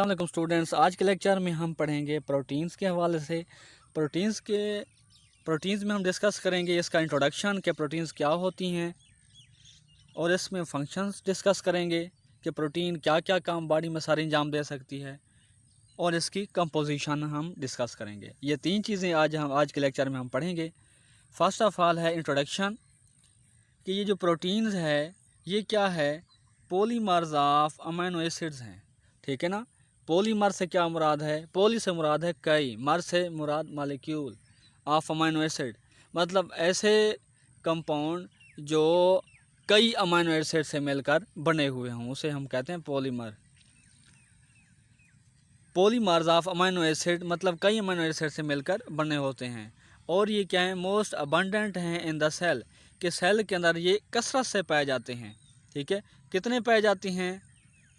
अस्सलाम वालेकुम स्टूडेंट्स। आज के लेक्चर में हम पढ़ेंगे प्रोटीन्स के हवाले से। प्रोटीन्स में हम डिस्कस करेंगे इसका इंट्रोडक्शन कि प्रोटीन्स क्या होती हैं, और इसमें फंक्शंस डिस्कस करेंगे कि प्रोटीन क्या क्या काम बॉडी में सारी अंजाम दे सकती है, और इसकी कंपोजिशन हम डिस्कस करेंगे। ये तीन चीज़ें आज के लेक्चर में हम पढ़ेंगे। फर्स्ट ऑफ ऑल है इंट्रोडक्शन कि ये जो प्रोटीन्स है ये क्या है, पॉलीमर्स ऑफ अमीनो एसिड्स हैं। ठीक है ना। पॉलीमर से क्या मुराद है, पॉली से मुराद है कई, मर से मुराद मालिक्यूल ऑफ अमीनो एसिड, मतलब ऐसे कंपाउंड जो कई अमीनो एसिड से मिलकर बने हुए हों उसे हम कहते हैं polymer. Polymers of amino acid मतलब कई अमीनो एसिड से मिलकर बने होते हैं। और ये क्या है, मोस्ट अबंडेंट हैं इन द सेल, कि सेल के अंदर ये कसरत से पाए जाते हैं। ठीक है, कितने पाए जाती हैं,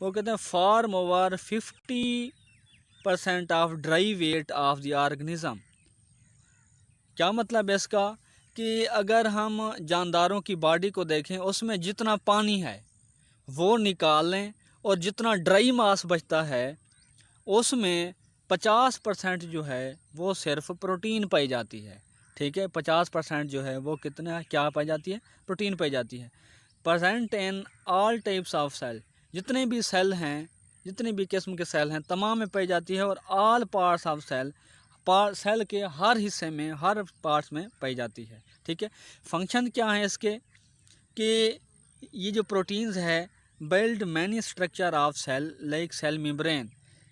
वो कहते हैं form over 50% of dry weight of the organism. क्या मतलब है इसका, कि अगर हम जानदारों की बॉडी को देखें उसमें जितना पानी है वो निकाल लें और जितना ड्राई मास बचता है उसमें 50% जो है वो सिर्फ प्रोटीन पाई जाती है। ठीक है, 50% जो है वो कितना क्या पाई जाती है, प्रोटीन पाई जाती है। Present in all types of cell, जितने भी सेल हैं, जितने भी किस्म के सेल हैं तमाम में पाई जाती है, और all parts of cell, cell के हर हिस्से में, हर पार्ट्स में पाई जाती है। ठीक है, फंक्शन क्या है इसके, कि ये जो प्रोटीन्स है build many structure of cell like cell membrane,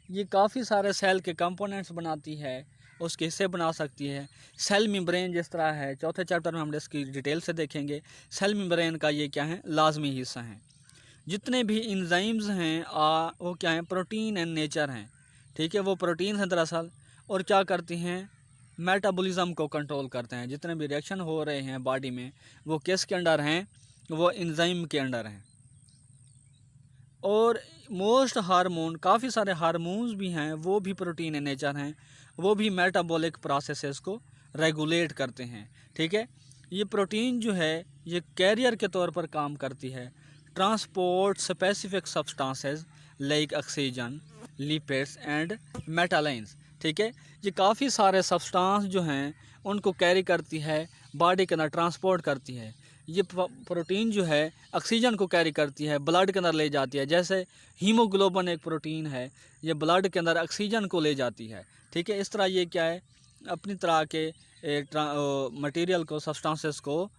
ये काफ़ी सारे सेल के कंपोनेंट्स बनाती है, उसके हिस्से बना सकती है। सेल मेम्ब्रेन जिस तरह है, चौथे चैप्टर में हम इसकी डिटेल से देखेंगे। सेल मेम्ब्रेन का ये क्या है, लाजमी हिस्सा है। जितने भी इंजाइम्स हैं वो क्या हैं, प्रोटीन एंड नेचर हैं। ठीक है, वो प्रोटीन हैं दरअसल, और क्या करती हैं, मेटाबॉलिज्म को कंट्रोल करते हैं। जितने भी रिएक्शन हो रहे हैं बॉडी में वो किसके अंडर हैं, वो इंजाइम के अंडर हैं। और मोस्ट हार्मोन, काफ़ी सारे हार्मोन्स भी हैं, वो भी प्रोटीन इन नेचर हैं, वो भी मेटाबॉलिक प्रोसेसेस को रेगुलेट करते हैं। ठीक है, ये प्रोटीन जो है ये कैरियर के तौर पर काम करती है, transport specific substances like oxygen, lipids and metal ions. ठीक है, ये काफ़ी सारे सब्सटेंस जो हैं उनको कैरी करती है, बॉडी के अंदर ट्रांसपोर्ट करती है। ये प्रोटीन जो है ऑक्सीजन को कैरी करती है, ब्लड के अंदर ले जाती है। जैसे हीमोग्लोबिन एक प्रोटीन है, ये ब्लड के अंदर ऑक्सीजन को ले जाती है। ठीक है, इस तरह ये क्या है, अपनी तरह के मटेरियल को, सब्सटेंसेस को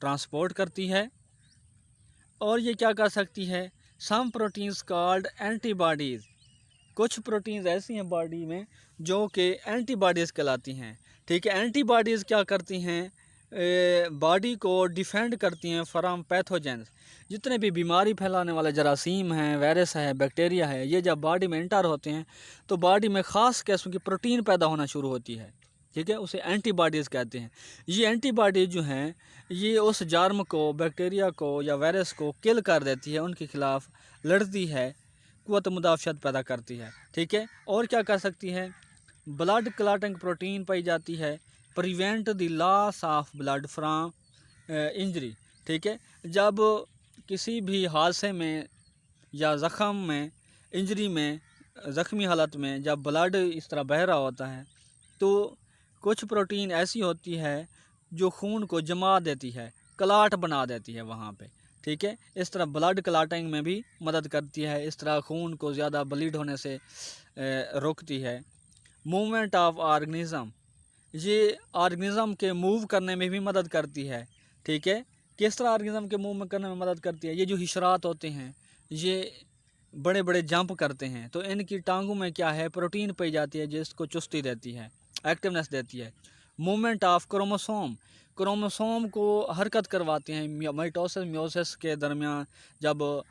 ट्रांसपोर्ट करती है। और ये क्या कर सकती है, सम प्रोटीन्स कॉल्ड एंटीबॉडीज़, कुछ प्रोटीन्स ऐसी हैं बॉडी में जो कि एंटीबॉडीज़ कहलाती हैं। ठीक है, एंटीबॉडीज़ क्या करती हैं, बॉडी को डिफेंड करती हैं फ्रॉम पैथोजेंस। जितने भी बीमारी फैलाने वाले जरासीम हैं, वायरस है, बैक्टीरिया है, ये जब बॉडी में एंटर होते हैं तो बॉडी में ख़ास किस्म की प्रोटीन पैदा होना शुरू होती है। ठीक है, उसे एंटीबॉडीज़ कहते हैं। ये एंटीबॉडीज़ जो हैं ये उस जर्म को, बैक्टीरिया को या वायरस को किल कर देती है, उनके खिलाफ लड़ती है, क़ुव्वत मुदाफ़अत पैदा करती है। ठीक है, और क्या कर सकती है, ब्लड क्लॉटिंग प्रोटीन पाई जाती है, prevent the loss of blood from injury. ठीक है, जब किसी भी हादसे में या ज़ख़म में, इंजरी में, ज़ख्मी हालत में जब ब्लड इस तरह बह रहा होता है तो कुछ प्रोटीन ऐसी होती है जो खून को जमा देती है, क्लाट बना देती है वहाँ पे। ठीक है, इस तरह ब्लड क्लॉटिंग में भी मदद करती है, इस तरह खून को ज़्यादा ब्लीड होने से रोकती है। मूवमेंट ऑफ ऑर्गेनिज्म, ये ऑर्गेनिज्म के मूव करने में भी मदद करती है। ठीक है, किस तरह ऑर्गेनिज्म के मूव करने में मदद करती है, ये जो हिशरात होते हैं ये बड़े बड़े जंप करते हैं, तो इनकी टांगों में क्या है, प्रोटीन पाई जाती है जिसको चुस्ती देती है, एक्टिवनेस देती है। मूवमेंट ऑफ क्रोमोसोम, क्रोमोसोम को हरकत करवाते हैं। माइटोसिस म्योसिस के दरमियान जब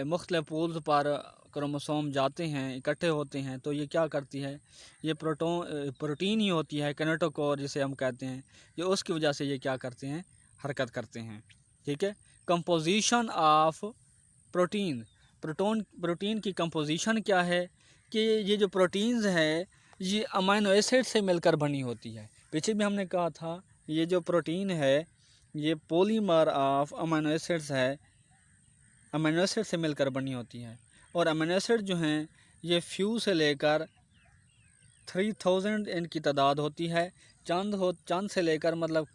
मुख्तलिफ पूल्स पर क्रोमोसोम जाते हैं, इकट्ठे होते हैं, तो ये क्या करती है, ये प्रोटीन ही होती है, किनेटोकोर जिसे हम कहते हैं, ये उसकी वजह से ये क्या करते हैं, हरकत करते हैं। ठीक है, कंपोजिशन ऑफ प्रोटीन, प्रोटीन की कंपोजिशन क्या है, कि ये जो प्रोटीन्स है ये अमीनो एसिड से मिलकर बनी होती है। पीछे भी हमने कहा था ये जो प्रोटीन है ये पॉलीमर ऑफ अमीनो एसिड्स है, अमीनो एसिड से मिलकर बनी होती है। और अमीनो एसिड जो हैं ये फ्यू से लेकर 3000 इनकी तादाद होती है। चांद से लेकर मतलब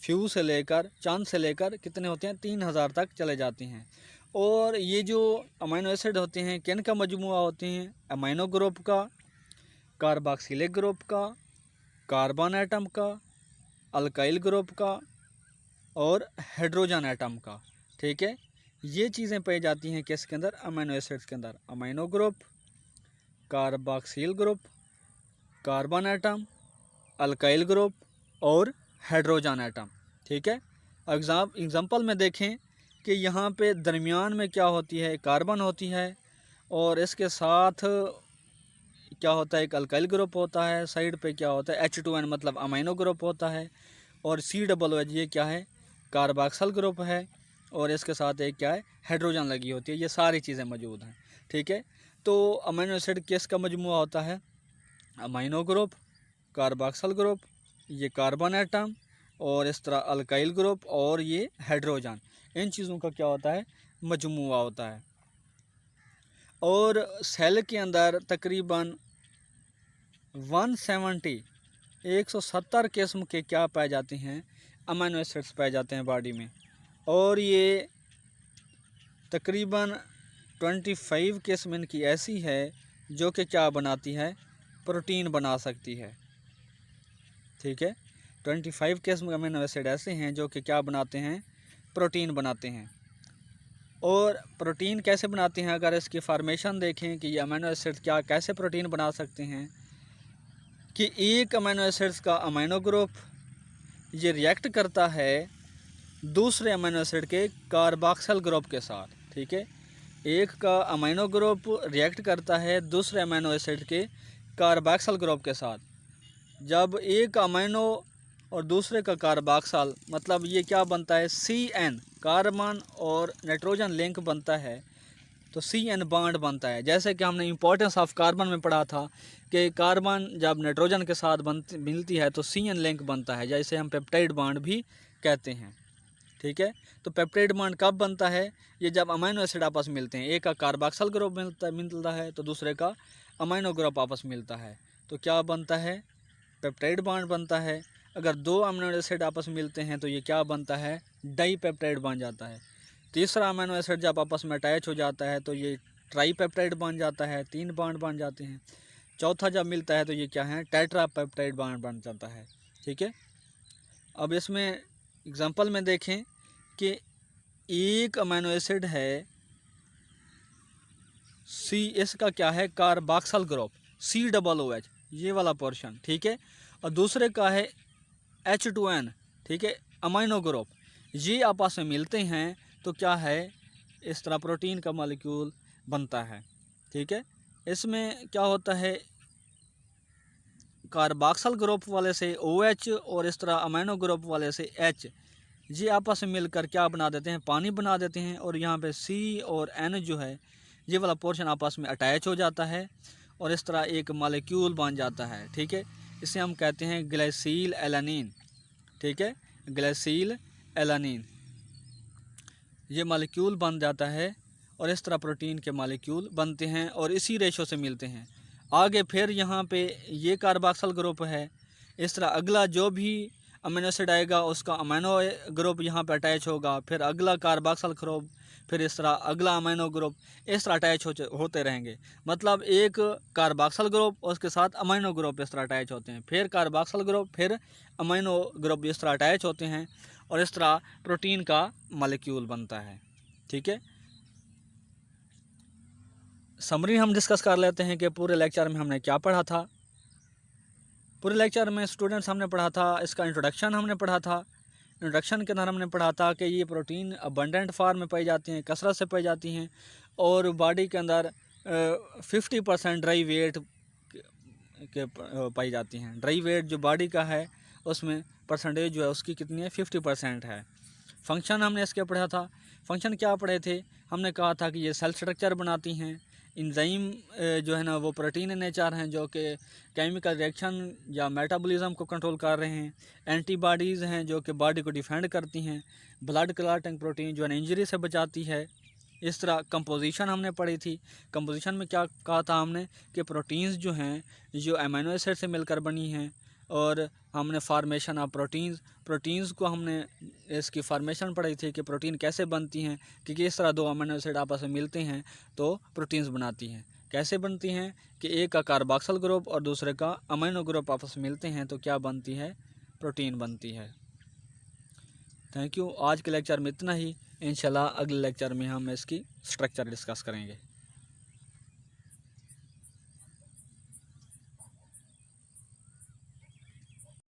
फ्यू से लेकर चांद से लेकर कितने होते हैं 3000 तक चले जाते हैं। और ये जो अमीनो एसिड होते हैं किन का मजमुआ होते हैं? अमीनो ग्रुप का, कार्बोक्सिलिक ग्रुप का, कार्बन एटम का, अल्काइल ग्रुप का और हाइड्रोजन एटम का। ठीक है, ये चीज़ें पाई जाती हैं किसके अंदर? अमीनो एसिड्स के अंदर। Amino group, carboxyl group, carbon atom, alkyl group और हाइड्रोजन एटम। ठीक है, एग्जाम्पल में देखें कि यहाँ पे दरमियान में क्या होती है? कार्बन होती है और इसके साथ क्या होता है? एक अल्काइल ग्रुप होता है। साइड पे क्या होता है? H2N मतलब अमीनो ग्रुप होता है। और COOH ये क्या है? कार्बोक्सिल ग्रुप है। और इसके साथ एक क्या है? हाइड्रोजन लगी होती है। ये सारी चीज़ें मौजूद हैं। ठीक है, तो अमीनो एसिड किसका मजमुआ होता है? अमीनो ग्रुप, कार्बोक्सिल ग्रुप, ये कार्बन एटम और इस तरह अल्काइल ग्रुप और ये हाइड्रोजन, इन चीज़ों का क्या होता है? मजमुआ होता है। और सेल के अंदर तकरीबन 170 किस्म के क्या पाए जाते हैं? अमीनो एसिड्स पाए जाते हैं बॉडी में। और ये तकरीबन 25 किस्म इनकी ऐसी है जो कि क्या बनाती है? प्रोटीन बना सकती है। ठीक है, 25 किस्म अमीनो एसिड ऐसे हैं जो कि क्या बनाते हैं? प्रोटीन बनाते हैं। और प्रोटीन कैसे बनाते हैं? अगर इसकी फार्मेशन देखें कि ये अमीनो एसिड क्या कैसे प्रोटीन बना सकते हैं, कि एक अमीनो एसिड्स का अमीनो ग्रुप ये रिएक्ट करता है दूसरे अमीनो एसिड के कार्बोक्सिल ग्रुप के साथ। ठीक है, एक का अमीनो ग्रुप रिएक्ट करता है दूसरे अमीनो एसिड के कार्बोक्सिल ग्रुप के साथ। जब एक अमीनो और दूसरे का कार्बोक्सिल मतलब ये क्या बनता है? CN कार्बन और नाइट्रोजन लिंक बनता है, तो CN बॉन्ड बनता है। जैसे कि हमने इंपॉर्टेंस ऑफ कार्बन में पढ़ा था कि कार्बन जब नाइट्रोजन के साथ मिलती है तो CN लिंक बनता है, जैसे हम पेप्टाइड बॉन्ड भी कहते हैं। ठीक है, तो पेप्टाइड बॉन्ड कब बनता है? ये जब अमीनो एसिड आपस में मिलते हैं। एक का कार्बोक्सिल ग्रुप मिलता है तो दूसरे का अमीनो ग्रुप आपस में मिलता है, तो क्या बनता है? पेप्टाइड बॉन्ड बनता है। अगर दो अमीनो एसिड आपस में मिलते हैं तो ये क्या बनता है? डाई पेप्टाइड बन जाता है। तीसरा अमीनो एसिड जब आपस में अटैच हो जाता है तो ये ट्राई पेप्टाइड बन जाता है, 3 बॉन्ड बन जाते हैं। चौथा जब मिलता है तो ये क्या है? टेट्रा पेप्टाइड बॉन्ड बन जाता है। ठीक है, अब इसमें एग्जांपल में देखें कि एक अमीनो एसिड है इसका क्या है? कार्बोक्सिल ग्रुप, COOH ये वाला पोर्शन। ठीक है, और दूसरे का है H2N। ठीक है, अमीनो ग्रुप। ये आपस में मिलते हैं तो क्या है? इस तरह प्रोटीन का मॉलिक्यूल बनता है। ठीक है, इसमें क्या होता है? कार्बोक्सिल ग्रुप वाले से OH और इस तरह अमीनो ग्रुप वाले से H, ये आपस में मिलकर क्या बना देते हैं? पानी बना देते हैं। और यहाँ पे C और N जो है ये वाला पोर्शन आपस में अटैच हो जाता है और इस तरह एक मॉलिक्यूल बन जाता है। ठीक है, इसे हम कहते हैं ग्लाइसिल एलानिन। ठीक है, ग्लाइसिल एलानिन ये मॉलिक्यूल बन जाता है और इस तरह प्रोटीन के मॉलिक्यूल बनते हैं और इसी रेशो से मिलते हैं। आगे फिर यहाँ पे ये कार्बोक्सिल ग्रुप है। इस तरह अगला जो भी अमीनो एसिड आएगा उसका अमीनो ग्रुप यहाँ पे अटैच होगा, फिर अगला कार्बोक्सिल ग्रुप, फिर इस तरह अगला अमीनो ग्रुप, इस तरह अटैच होते रहेंगे। मतलब एक कार्बोक्सिल ग्रुप और उसके साथ अमीनो ग्रुप इस तरह अटैच होते हैं, फिर कार्बोक्सिल ग्रुप, फिर अमीनो ग्रुप इस तरह अटैच होते हैं और इस तरह प्रोटीन का मॉलिक्यूल बनता है। ठीक है, समरी हम डिस्कस कर लेते हैं कि पूरे लेक्चर में हमने क्या पढ़ा था। पूरे लेक्चर में स्टूडेंट्स हमने पढ़ा था, इसका इंट्रोडक्शन हमने पढ़ा था। इंट्रोडक्शन के अंदर हमने पढ़ा था कि ये प्रोटीन अबंडेंट फार्म में पाई जाती हैं, कसरत से पाई जाती हैं और बॉडी के अंदर 50% ड्राई वेट के पाई जाती हैं। ड्राई वेट जो बॉडी का है उसमें परसेंटेज जो है उसकी कितनी है? 50% है। फंक्शन हमने इसके पढ़ा था। फंक्शन क्या पढ़े थे? हमने कहा था कि ये सेल स्ट्रक्चर बनाती हैं। इंजाइम जो है ना वो प्रोटीन नेचर हैं जो कि केमिकल रिएक्शन या मेटाबॉलिज्म को कंट्रोल कर रहे हैं। एंटीबॉडीज़ हैं जो कि बॉडी को डिफेंड करती हैं। ब्लड क्लॉटिंग प्रोटीन जो है ना इंजरी से बचाती है। इस तरह कंपोजिशन हमने पढ़ी थी। कंपोजिशन में क्या कहा था हमने कि प्रोटीन्स जो हैं जो अमीनो एसिड से मिलकर बनी हैं, और हमने फार्मेशन ऑफ प्रोटीन्स को हमने इसकी फार्मेशन पढ़ी थी कि प्रोटीन कैसे बनती हैं, कि किस तरह दो अमीनो एसिड आपस में मिलते हैं तो प्रोटीन्स बनाती हैं। कैसे बनती हैं कि एक का कार्बोक्सिल ग्रुप और दूसरे का अमीनो ग्रुप आपस में मिलते हैं तो क्या बनती है, प्रोटीन बनती है। Thank you. आज के लेक्चर में इतना ही। इंशाल्लाह अगले लेक्चर में हम इसकी स्ट्रक्चर डिस्कस करेंगे।